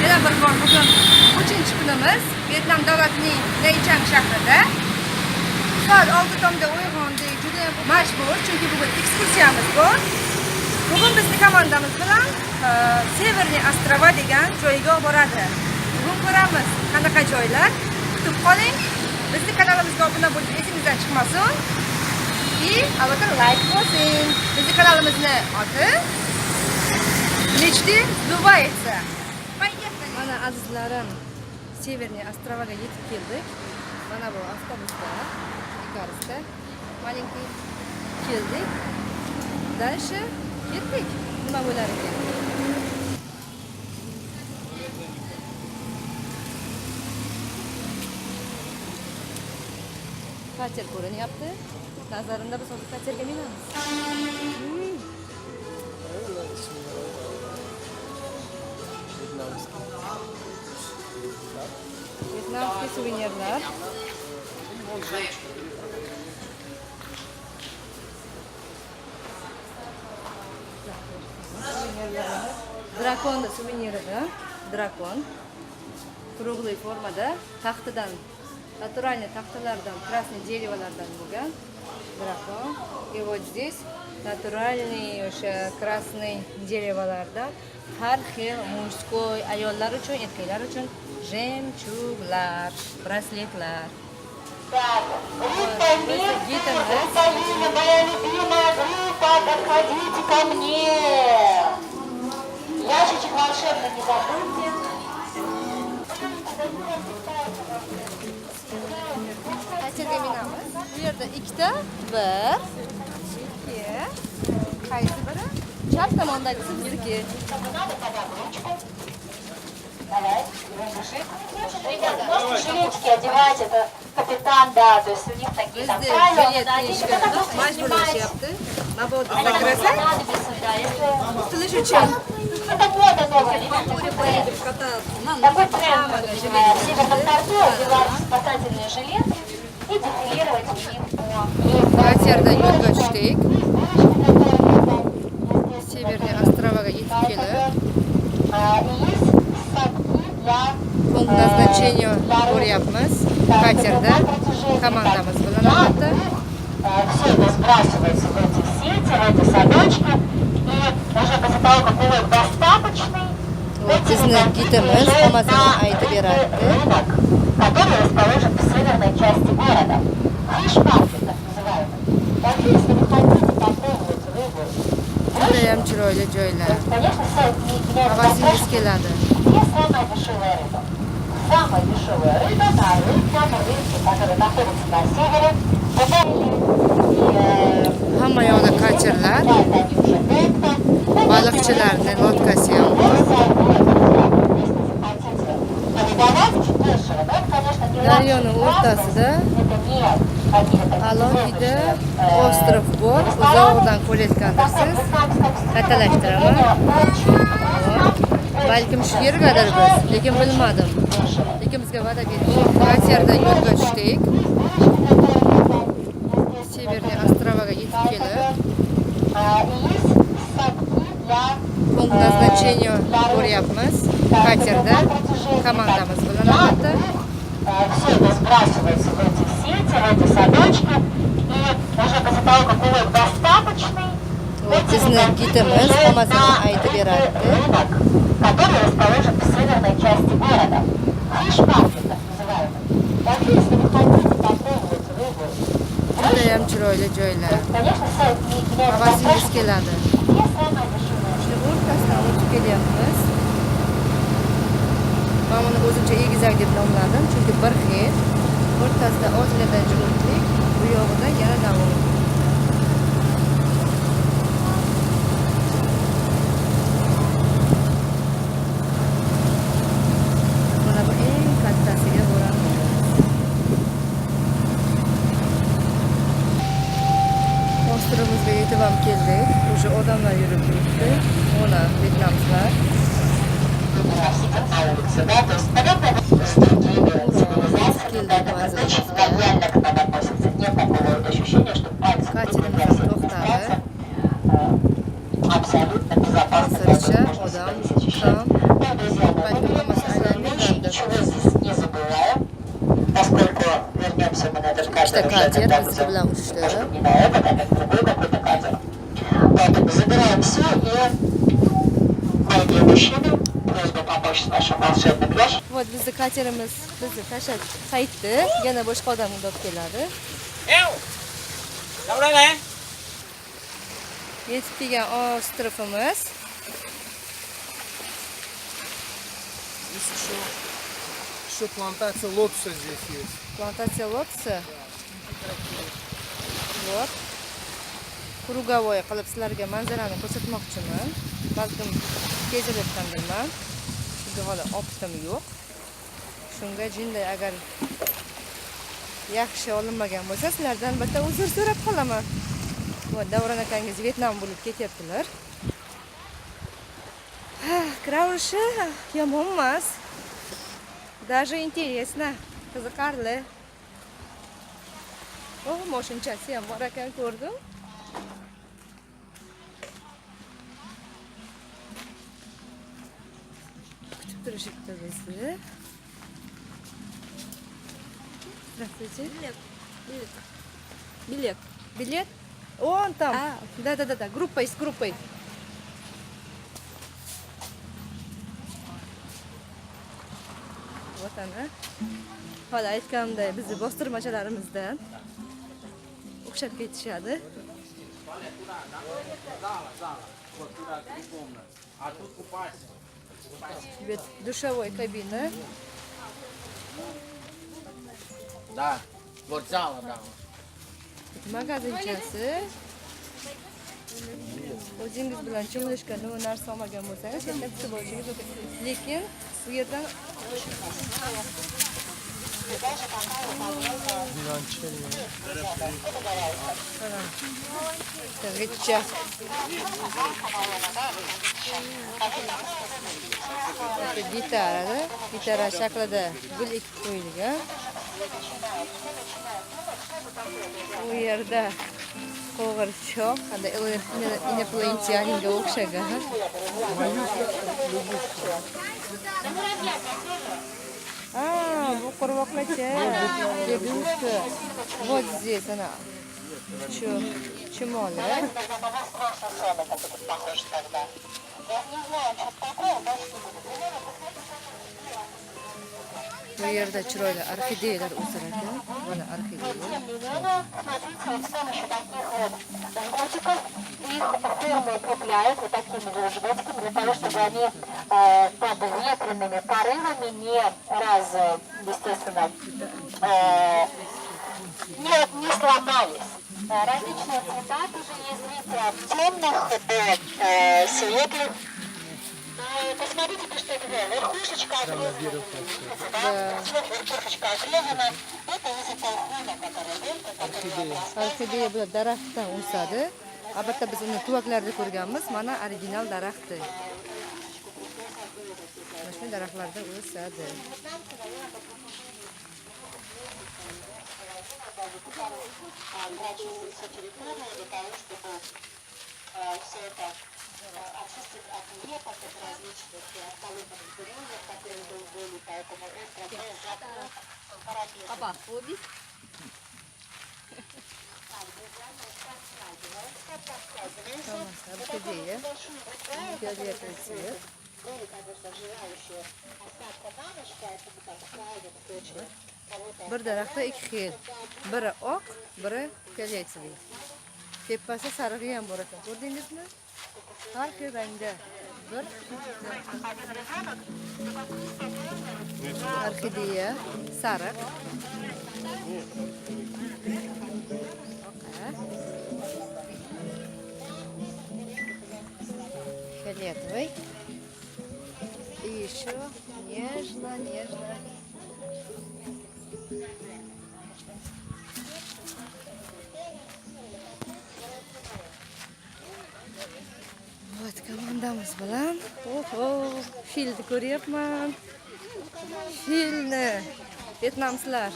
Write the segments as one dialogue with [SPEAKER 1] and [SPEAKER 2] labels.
[SPEAKER 1] Yana bir bor bugun 3-chi kunimiz Vyetnam davlatining Naychang shahrida. Soat 6:00da uyg'ondik. Juda ham mashhur, chunki bugun ekskursiyamiz bor. Bugun bizning komandamiz bilan Severniy Ostrova degan joyga boradi. Bugun ko'ramiz qanaqa joylar. Kutib qoling. Bizning kanalimizga obuna bo'lib, esingizdan chiqmasin. И albatta like bosing. Bizning kanalimizning oti Mechti Dubaysa. Mana azizlarim, Severniy Ostrovaga yetib keldik. Mana bu avtobusda, Ikarusda malenький keldik. Дальше ketdik. Nima bo'lar ekan? Kater ko'rinyapti. Nazarimda biz hozir katerga minamiz. Vyetnamskiy suvenirlar. Drakon suvenirida, drakon круглый formada, taxtadan, натуральный taxtalardan, красный деревоlardan bo'lgan drakon. И вот здесь натуральный o'sha красный dеревоlardan har xil mужской, ayollar uchun, erkaklar uchun жемчугlar, браслетlar.
[SPEAKER 2] Витамина, моя любимая группа, подходите ко мне. Ящичек волшебный не забудьте.
[SPEAKER 1] Katerga minamiz. Bu yerda ikkita, bir, ikki. Qaysi biri? Chap tomondagisi bizniki.
[SPEAKER 2] Давай, ребята, можете жилетики одевать, это капитан, да, то есть у них такие там
[SPEAKER 1] Bizda
[SPEAKER 2] правила,
[SPEAKER 1] jilet
[SPEAKER 2] да,
[SPEAKER 1] deyishganda majburlashyapti. Mabodo
[SPEAKER 2] они
[SPEAKER 1] sakrasa,
[SPEAKER 2] понадобятся, да, если...
[SPEAKER 1] tulish uchun.
[SPEAKER 2] Это мода новая, ребята. Такой тренд, в Северном порту одевать спасательные жилеты и дефилировать в них по...
[SPEAKER 1] Katerda yo'lga tushdik. Severniy Ostrovaga yetib kelib, punkt назначения bo'lyapmiz. Katerda komandamiz bilan albatta.
[SPEAKER 2] Все это сбрасывается в эти сети, в эти садочки, и уже после того, как улов достаточный,
[SPEAKER 1] Bizni gidimiz hammasini aytib beradi.
[SPEAKER 2] рынок, который расположен в северной части города. Фиш-маркет, так называемый. Так, если вы хотите попробовать рыбу,
[SPEAKER 1] Juda ham chiroyli joylar.
[SPEAKER 2] конечно, сайт не
[SPEAKER 1] Havasingiz keladi.
[SPEAKER 2] где самая дешевая рыба. Самая дешевая рыба на рынке, который находится на севере.
[SPEAKER 1] Hamma yoqda katerlar, baliqchilarning lotkasi ham bor. Daryoning o'rtasida alohida ostrov bor. Uzoqdan ko'rayotgandirsiz. Kattalashtiraman. Balkim shu yergadir biz, lekin bilmadim. Lekin bizga va'da berishdi. Katerda yo'lga tushdik. Severniy Ostrovaga yetib kelib, punkt назначения bo'lyapmiz. Katerda komandamiz bilan albatta.
[SPEAKER 2] Все это сбрасывается в эти сети, в эти садочки, и уже после того, как улов достаточный,
[SPEAKER 1] Bizni gidimiz hammasini aytib beradi.
[SPEAKER 2] рынок, который расположен в северной части города. Фиш-маркет, так называемый. Так, если вы хотите попробовать рыбу,
[SPEAKER 1] Juda ham chiroyli joylar.
[SPEAKER 2] конечно, сайт не
[SPEAKER 1] Havasingiz keladi.
[SPEAKER 2] где самая дешевая.
[SPEAKER 1] Shuni o'rtasidan o'tib kelyapmiz. Men uni o'zimcha egizak deb nomladim, chunki bir xil. O'rtasida ozgina jimlik, bu yog'ida yana davom. Mana bu eng kattasiga boramiz. Ostrovimizga yetib ham keldik. O'sha odamlar yurib turibdi. Mana vyetnamliklar.
[SPEAKER 2] Сидят на улице, да, то есть, понятно, с другими цивилизациями, это очень лояльно к нам относятся. Нет такого вот ощущения, что пальцем трудно для всех регистрация. Абсолютно безопасно.
[SPEAKER 1] Hozircha odam kam, balki bo'lmasa
[SPEAKER 2] ничего здесь не забываем, поскольку вернемся мы на этот катер уже,
[SPEAKER 3] катер,
[SPEAKER 2] когда
[SPEAKER 3] biz
[SPEAKER 2] будем,
[SPEAKER 3] bilan uchta.
[SPEAKER 2] может, не на этот, а как другой какой-то катер. Поэтому забираем все и мои мужчины, просьба помочь с нашим волшебным ящиком.
[SPEAKER 3] Вот bizni katerimiz bizni tashlab qaytdi. Yana boshqa odam uni olib keladi. Yetib kelgan ostrofimiz.
[SPEAKER 4] Есть еще плантация лотоса здесь есть.
[SPEAKER 3] Plantatsiya lotsi. Вот. Krugovoy qilib sizlarga manzarani ko'rsatmoqchiman. Balkim kezilayotgandirman. Chunki hali optim yo'q. Shunga jinday agar yaxshi olinmagan bo'lsa, sizlardan albatta uzr so'rab qolaman. Bu Davron akangiz Vyetnam bo'lib ketyaptilar. Kravurishi yomon emas. Даже интересно, qiziqarli. Oh, moshinchasi ham bor ekan, ko'rdim. Kutib turishibdi bizni. Здравствуйте.
[SPEAKER 1] Билет.
[SPEAKER 3] Билет? Он там.
[SPEAKER 1] А.
[SPEAKER 3] Да. Группой, с группой. Вот она. Hali aytganimday bizni bostirmachalarimizdan o'xshab ketishadi. Душевой кабина.
[SPEAKER 4] Да, вот зала, да.
[SPEAKER 3] Magazinchasi. O'zingiz bilan cho'milishga nima narsa olmagan bo'lsangiz, kattasi bo'lishingiz mumkin. Lekin bu yerdan G'ijja. Gitara, gitara shaklida gul ekib qo'yilgan. Bu yerda qo'g'irchoq, qanday iнопланетянga o'xshagan. Bu qurvoqlacha, лягушка. Вот здесь она. Чемоли. Bu yerda chiroyli orxideyalar o'sar ekan. Mana orxideya.
[SPEAKER 2] Их фирмы укрепляют вот такими жгутиками для того, чтобы они под ветреными порывами естественно, не сломались. Различные цвета тоже есть, видите, от темных до светлых. Посмотрите, что это верхушечка отрезана. Верхушечка отрезана. Это из толхуна, которая
[SPEAKER 3] Orxideya bu daraxtdan o'sadi. Albatta biz uni tuvaklarda ko'rganmiz. Mana original daraxti. Mana shu daraxtlarda o'sadi.
[SPEAKER 2] Обращается территория для того, чтобы все это очистить от веток, от различных поломанных деревьев, которые были, поэтому это закрыт парапет.
[SPEAKER 1] Папа, обувь.
[SPEAKER 3] Orxideya. Фиолетовый цвет.
[SPEAKER 2] Были, конечно, желающие остаться на ночь, поэтому так в крайнем случае кого-то
[SPEAKER 3] Bir daraxtda ikki xil. Biri oq, biri фиолетовый. Tepasi sarig'i ham bor ekan. Ko'rdingizmi? Har xil rangda. Bir orxideya, sariq. Фиолетовый. И еще нежно. Вот komandamiz bilan. Oho, filni ko'ryapman. Filni vyetnamslar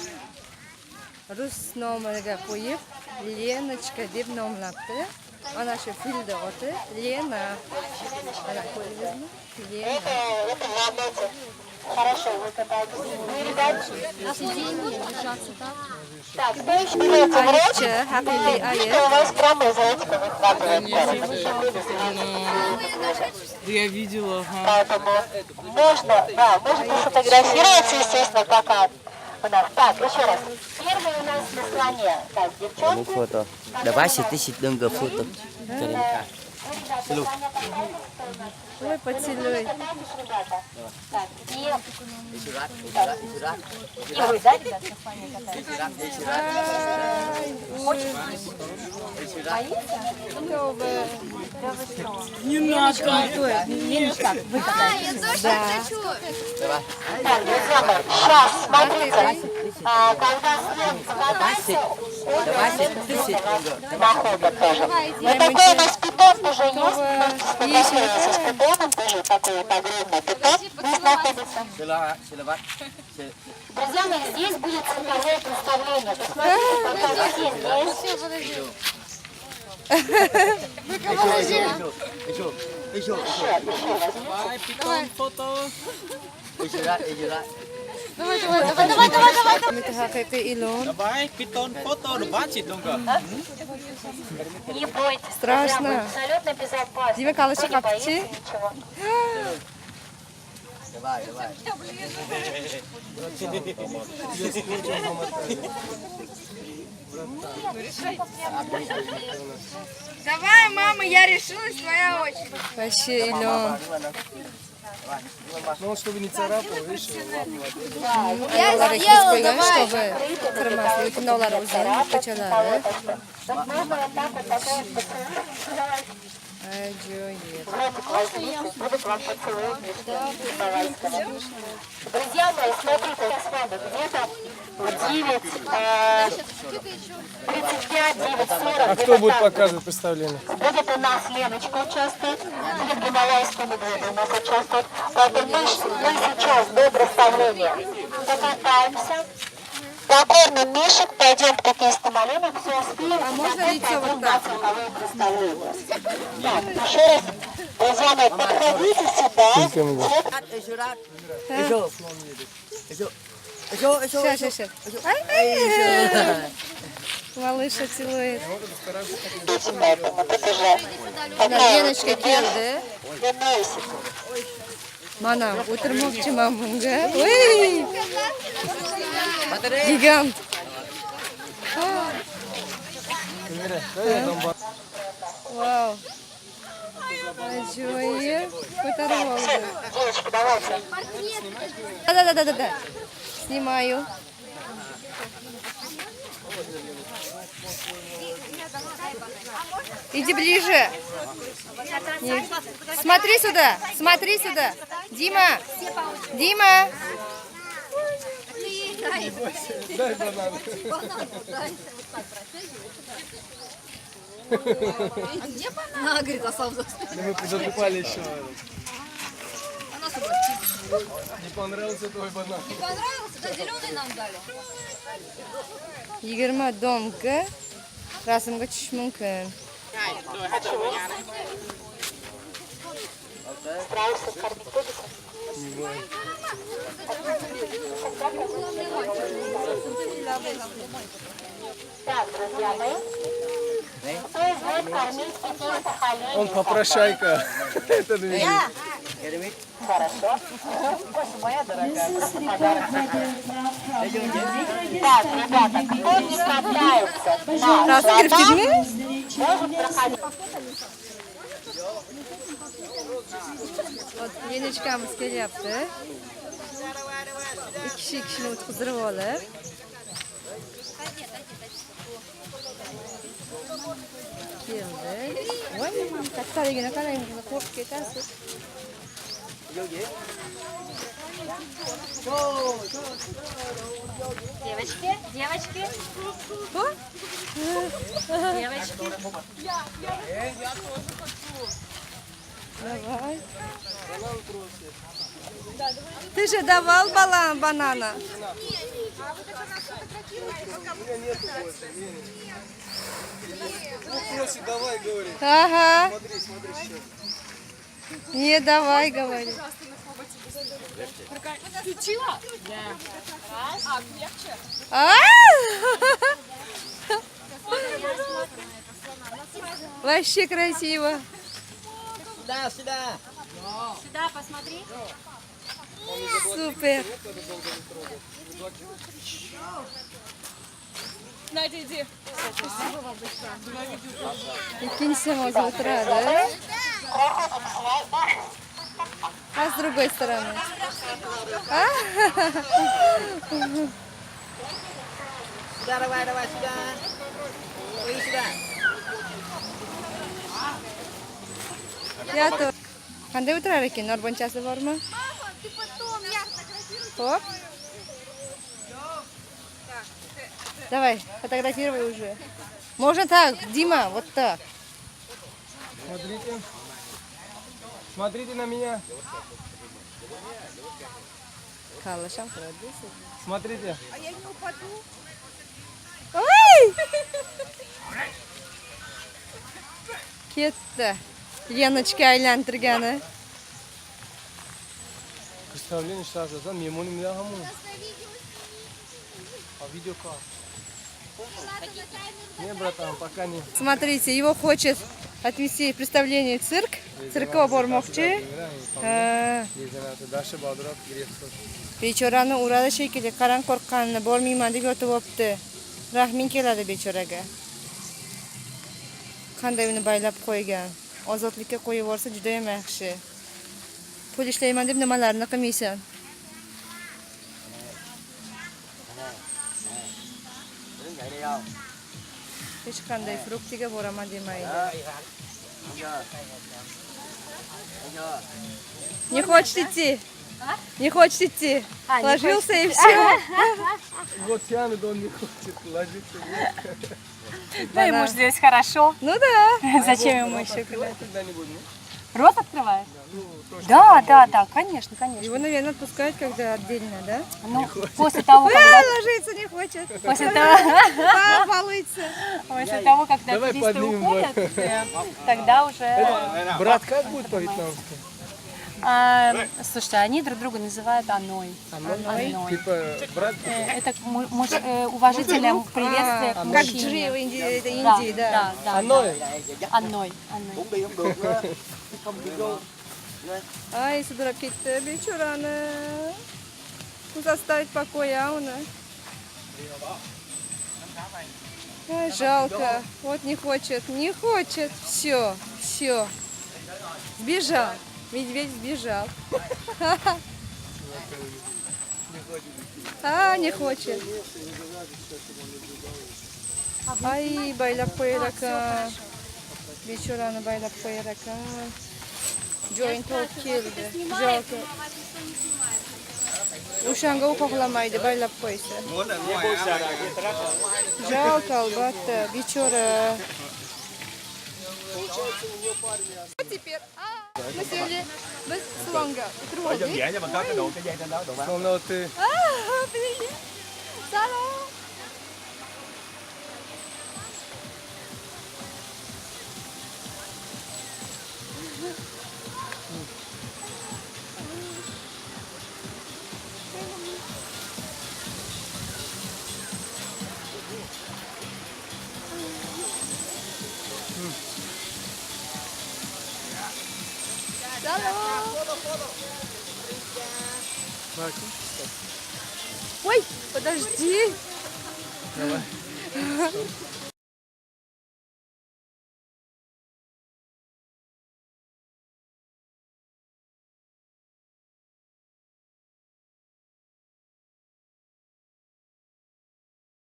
[SPEAKER 3] rus nomiga qo'yib Lenachka deb nomlabdi. Ana shu filni oti Lena. Mana ko'rdingizmi? Lena.
[SPEAKER 2] это владельцы Хорошо, вы катаетесь. Вы, ребят? Так, кто еще берете в рот?
[SPEAKER 3] Ayıcı, haqiqiy ayı.
[SPEAKER 2] У вас прямо за этим выхватывает.
[SPEAKER 5] Я видела, ага.
[SPEAKER 2] Поэтому можно, да, можно сфотографироваться, естественно, пока у нас. Так, еще раз. Первый у нас на слоне. Так, девчонки.
[SPEAKER 6] Foto. Давай сидишь донга фото.
[SPEAKER 3] Ой, поцелуй.
[SPEAKER 2] Так, и вы, да, ребят, на слоне катаетесь?
[SPEAKER 5] Не надо.
[SPEAKER 2] Так, друзья мои, сейчас, смотрите, когда снег закатается, находят тоже. Вот такой у нас питон уже есть, с питоном тоже такой вот огромный питон у нас находится. Друзья мои, здесь будет цирковое представление. Посмотрите, какая здесь есть. Еще возьмите.
[SPEAKER 5] Давай, питон, фото.
[SPEAKER 3] Это haqiqiy ilon.
[SPEAKER 5] Давай, питон, фото. Бачит, донга.
[SPEAKER 2] Не бойтесь.
[SPEAKER 3] Страшно.
[SPEAKER 2] друзья, вы абсолютно безопасно.
[SPEAKER 3] Дима, калышы
[SPEAKER 2] Вы не боитесь
[SPEAKER 3] капчи.
[SPEAKER 2] ничего.
[SPEAKER 4] Давай, давай.
[SPEAKER 1] Давай, мама, я решилась, твоя очередь.
[SPEAKER 3] Вообще ilon.
[SPEAKER 4] Ну, чтобы не царапал, видишь?
[SPEAKER 3] Ayollar kes qo'ygan, чтобы qirmasin. Lekin ular uzun, ko'chalari.
[SPEAKER 2] Вот можно вот так вот такой вот
[SPEAKER 3] Ajoyib.
[SPEAKER 2] ротик возьмите, будут вам поцелуют между полосками. Друзья мои, смотрите, я с вами где-то в 9, 35, 9:40.
[SPEAKER 4] А кто будет показывать представление?
[SPEAKER 2] Будет у нас Леночка участвовать, будет гималайские медведи у нас участвуют. Поэтому мы сейчас до представления покатаемся, покормим мишек, пойдем к таким стомалинам, все успеем. А
[SPEAKER 3] можно лицо вот так?
[SPEAKER 2] Так, еще раз, друзья мои, подходите сюда.
[SPEAKER 3] Сейчас, сейчас. Ай, Малыша целует.
[SPEAKER 2] Поэтому тут уже
[SPEAKER 3] Леночка keldi.
[SPEAKER 2] вернусь.
[SPEAKER 3] Manam o'tirmoqchiman bunga. Voy! Gigant. Vau. Ajoyib. Ko'tarib oldi.
[SPEAKER 2] Девочки, давайте.
[SPEAKER 3] Да. Снимаю. Иди ближе. Нет. Смотри сюда. Смотри сюда. Дима. Дима.
[SPEAKER 4] Дай банан. Ну, мы закупали еще. Не понравился твой банан.
[SPEAKER 3] 20 domga rasmga tushish mumkin.
[SPEAKER 2] Справишься кормить будете? Так, друзья мои. Кто изволит кормить детей сахалин?
[SPEAKER 4] Он попрошайка. Это для меня.
[SPEAKER 2] Хорошо. Кося, моя дорогая, просто подарок. Так, ребята, кто не катается на
[SPEAKER 3] Rasmga
[SPEAKER 2] слонах,
[SPEAKER 3] kiribdingmi?
[SPEAKER 2] может проходить.
[SPEAKER 3] Yenechkamiz kelyapti. Ikki kishini o'tkazdirib olib. Keldi. Voy, kattaligini qarang, qo'rqib ketasiz.
[SPEAKER 2] Девочки, девочки,
[SPEAKER 3] Bu?
[SPEAKER 2] девочки.
[SPEAKER 3] Давай. Ты же давал банана.
[SPEAKER 4] Ну, просит, давай, говорит.
[SPEAKER 3] Ага.
[SPEAKER 4] Смотри, что.
[SPEAKER 3] Не давай, говорит. А! Вообще красиво.
[SPEAKER 7] Сюда посмотри.
[SPEAKER 3] Супер.
[SPEAKER 7] Надя, иди.
[SPEAKER 3] Ikkinchisi ham o'zi o'tiradi. А с другой стороны. А?
[SPEAKER 5] Давай, сюда. Ой, сюда.
[SPEAKER 3] Я тоже. Qanday o'tirar ekan? Norbonchasi bormi? Хоп. Давай, фотографируй уже. Можно так, Дима, вот так.
[SPEAKER 4] Смотрите. Смотрите на меня.
[SPEAKER 3] Калышам продюсер.
[SPEAKER 4] Смотрите.
[SPEAKER 3] Ой! Ketdi. Леночка aylantirgani.
[SPEAKER 4] Представление сразу, да? Мемони меня хаму. А видео как? Не, братан, пока не.
[SPEAKER 3] Смотрите, его хочет отвезти в представление в цирк. Циркка bormoqchi.
[SPEAKER 4] Dashi Bodrov Grefsov.
[SPEAKER 3] Bechorani uradi shekilli, qarang qo'rqqanini, bormayman deb yotib olibdi. Rahming keladi bechoraga. Qanday uni baylab qo'ygan. Ozodlikka qo'yib yuborsa juda ham yaxshi. Pul ishlayman deb nimalarni qilmaysan? Hech qanday fruktiga boraman demaydi. Не хочет идти? Не хочет идти? Ложился и все.
[SPEAKER 4] Вот тянет, он не хочет ложиться.
[SPEAKER 7] Да, ему же здесь хорошо.
[SPEAKER 3] Ну да.
[SPEAKER 7] Зачем ему еще куда-то?
[SPEAKER 4] Когда-нибудь, ну?
[SPEAKER 7] Рот открывает? Да, конечно.
[SPEAKER 3] Его, наверное, отпускают, когда отдельно, да?
[SPEAKER 7] Ну, после того, когда...
[SPEAKER 3] Ложиться не хочет. Балуется.
[SPEAKER 7] После того, когда
[SPEAKER 4] Давай
[SPEAKER 7] туристы
[SPEAKER 4] поднимем
[SPEAKER 7] уходят, тогда уже...
[SPEAKER 4] Брат, как будет по-вьетнамски?
[SPEAKER 7] Слушайте, они друг друга называют Аной. Аной.
[SPEAKER 4] Типа, брат,
[SPEAKER 7] Это уважительное приветствие к
[SPEAKER 3] Как
[SPEAKER 7] мужчине.
[SPEAKER 3] Джи в Индии, да.
[SPEAKER 4] Аной.
[SPEAKER 7] Аной.
[SPEAKER 3] Ай, сюда кетти, бечораны. Заставить в покое, а он? Ай, жалко. Вот не хочет. Все. Сбежал. Медведь сбежал. А, не хочет. Ай, байлап qo'yar ekan. Bechorani байлап qo'yar ekan. Joint olib keldi. Жалко. O'shanga u xohlamaydi, baylab qo'ysa. Жалко, albatta, bechora. Теперь, мы сегодня без слонга.
[SPEAKER 4] Словно ты.
[SPEAKER 3] Привет. Салам. Ой, подожди.
[SPEAKER 4] Давай.